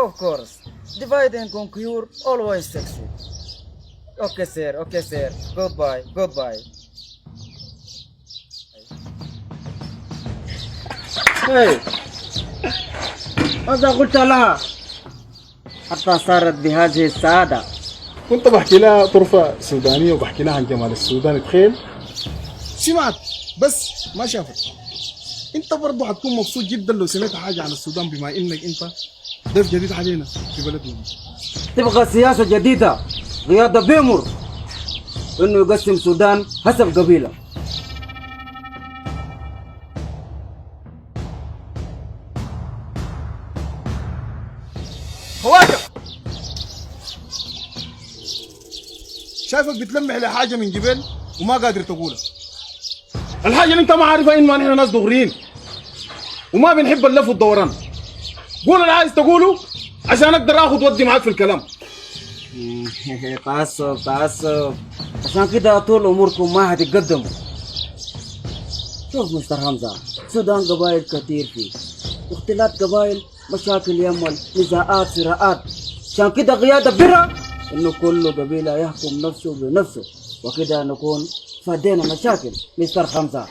Of course, divide and conquer always succeed. Okay, sir. Okay, sir. Goodbye. Goodbye. هاي ماذا قلت لها حتى صارت بهذه السعادة؟ كنت بحكي لها طرفة سودانية وبحكي لها عن جمال السودان. تخيل سمعت بس ما شافت. انت برضه حتكون مبسوط جدا لو سمعت حاجة عن السودان، بما انك انت ضيف جديد علينا في بلدنا. تبغى سياسة جديدة؟ رياض بيمر انه يقسم السودان حسب قبيلة. خواجة شايفك بتلمح لحاجة من جبال وما قادر تقولها. الحاجة اللي انت ما عارفها انه نحن ناس دغريين وما بنحب اللف والدوران. قول اللي عايز تقوله عشان اقدر اخذ ودي معاك في الكلام. تعصب عشان كده طول اموركم ما هتتقدموا. شوف مستر حمزة، السودان قبائل كثير فيه، اختلاط قبائل، مشاكل يمل، نزاعات، صراعات. عشان كده قيادة برا انه كل قبيلة يحكم نفسه بنفسه، وكده نكون فدينا مشاكل. مستر حمزة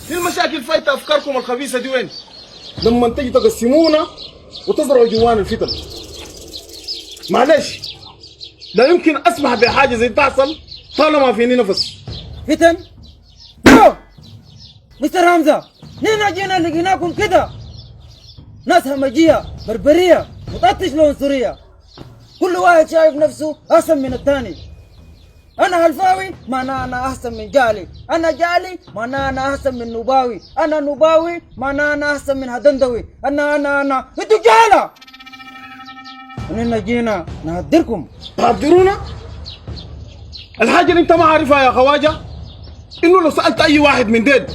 في المشاكل فايتة افكاركم الخبيثة دي وين؟ لما تجي تقسمونا وتزرعوا جوانا الفتن. معلش لا يمكن اسمح بحاجة زي تحصل طالما فيني نفس. فتن؟ نو مستر حمزة، نحن جينا لقيناكم كده ناس همجية بربرية متعطش لعنصرية، كل واحد شايف نفسه أحسن من الثاني. أنا هلفاوي معناه أنا أحسن من جالي، أنا جالي معناه أنا أحسن من نوباوي، أنا نوباوي معناه أنا أحسن من هدندوي، أنا أنتوا جهلة. ونحن جينا نهدركم. تهدرونا؟ الحاجة اللي انت ما عارفها يا خواجة انه لو سألت اي واحد من ديل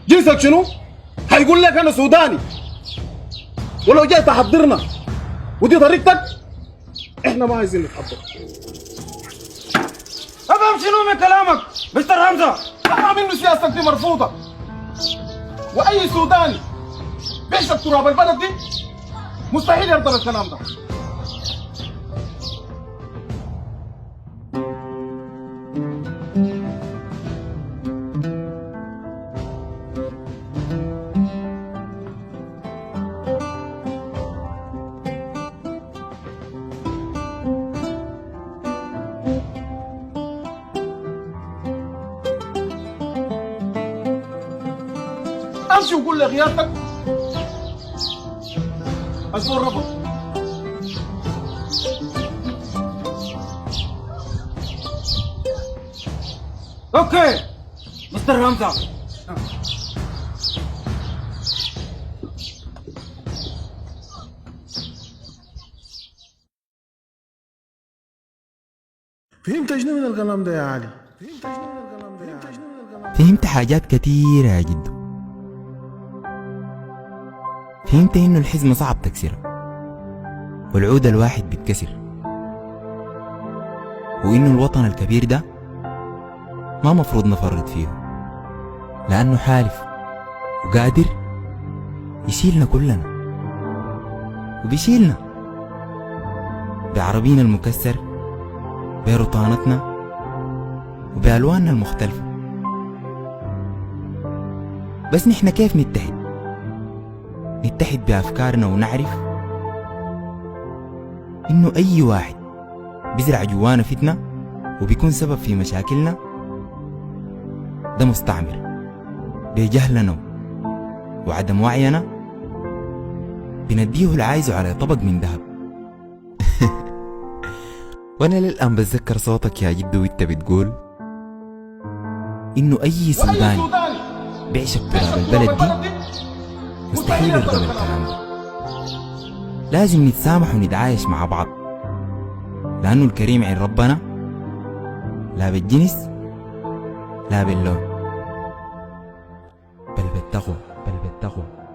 جنسك شنو هيقول لك انا سوداني. ولو جاي تحضرنا ودي طريقتك احنا ما عايزين نتحضر. أفهم شنو من كلامك مستر حمزة؟ افهم انه سياستك دي مرفوضة، واي سوداني بيشرب تراب البلد دي مستحيل يرضى بالكلام ده. امشي وقول لغيابك الزور رفض. اوكي مستر حمزة. فهمت شنو من الكلام ده يا علي؟ فهمت حاجات كتيرة يا جدو. فهمت إنه الحزمة صعب تكسرها والعود الواحد بيتكسر، وإنه الوطن الكبير ده ما مفروض نفرط فيه، لأنه حالف وقادر يشيلنا كلنا، وبيشيلنا بعربينا المكسر، برطانتنا وبألواننا المختلفة. بس نحن كيف نتحد بأفكارنا ونعرف إنه أي واحد بيزرع جوانا فتنة وبيكون سبب في مشاكلنا ده مستعمر بجهلنا وعدم وعينا، بنديه العايز على طبق من ذهب. وانا للآن بتذكر صوتك يا جدو وانت بتقول إنه أي سوداني بيعشق تراب البلد دي مستحيل يرضى بالكلام ده. لازم نتسامح ونتعايش مع بعض، لأنه الكريم عند ربنا لا بالجنس لا باللون، بالتقوى